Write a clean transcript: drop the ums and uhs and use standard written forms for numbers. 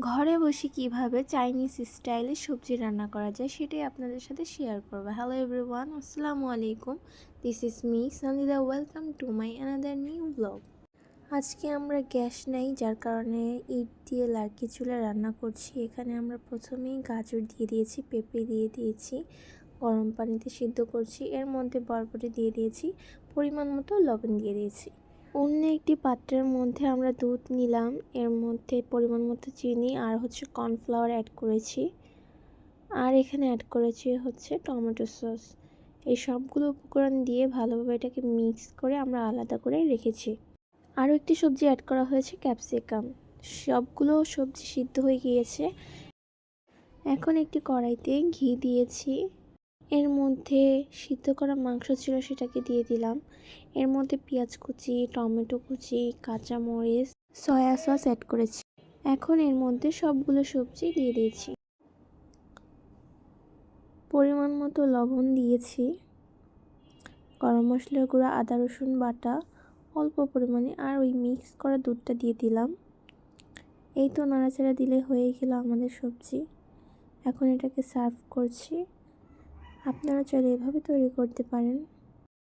ঘরে বসে কিভাবে চাইনিজ স্টাইলে সবজি রান্না করা যায় সেটাই আপনাদের সাথে শেয়ার করবো। হ্যালো এভরিওয়ান, আসসালামু আলাইকুম। This is me Sanjida, welcome to my another new blog. আজকে আমরা গ্যাস নাই, যার কারণে ইট দিয়ে লার্কি চুলা রান্না করছি। এখানে আমরা প্রথমেই গাজর দিয়ে দিয়েছি, পেঁপে দিয়ে দিয়েছি, গরম পানিতে সিদ্ধ করছি। এর মধ্যে বরবটি দিয়ে দিয়েছি, পরিমাণ মতো লবণ দিয়ে দিয়েছি। অন্য একটি পাত্রের মধ্যে আমরা দুধ নিলাম, এর মধ্যে পরিমাণ মতো চিনি আর কর্নফ্লাওয়ার অ্যাড করেছি। আর এখানে অ্যাড করেছি টমেটো সস। এই সবগুলো উপকরণ দিয়ে ভালোভাবে এটাকে মিক্স করে আমরা আলাদা করে রেখেছি। আরও একটি সবজি অ্যাড করা হয়েছে, ক্যাপসিকাম। সবগুলো সবজি সিদ্ধ হয়ে গিয়েছে। এখন একটি কড়াইতে ঘি দিয়েছি, এর মধ্যে সিদ্ধ করা মাংস ছিল সেটাকে দিয়ে দিলাম। এর মধ্যে পেঁয়াজ কুচি, টমেটো কুচি, কাঁচামরিচ, সয়া সস অ্যাড করেছি। এখন এর মধ্যে সবগুলো সবজি দিয়ে দিয়েছি। পরিমাণ মতো লবণ দিয়েছি, গরম মশলার গুঁড়া, আদা রসুন বাটা অল্প পরিমাণে, আর ওই মিক্স করা দুধটা দিয়ে দিলাম। এই তো নাড়াচাড়া দিলে হয়ে গেল আমাদের সবজি। এখন এটাকে সার্ভ করছি। আপনারা চাইলে এভাবে তৈরি করতে পারেন।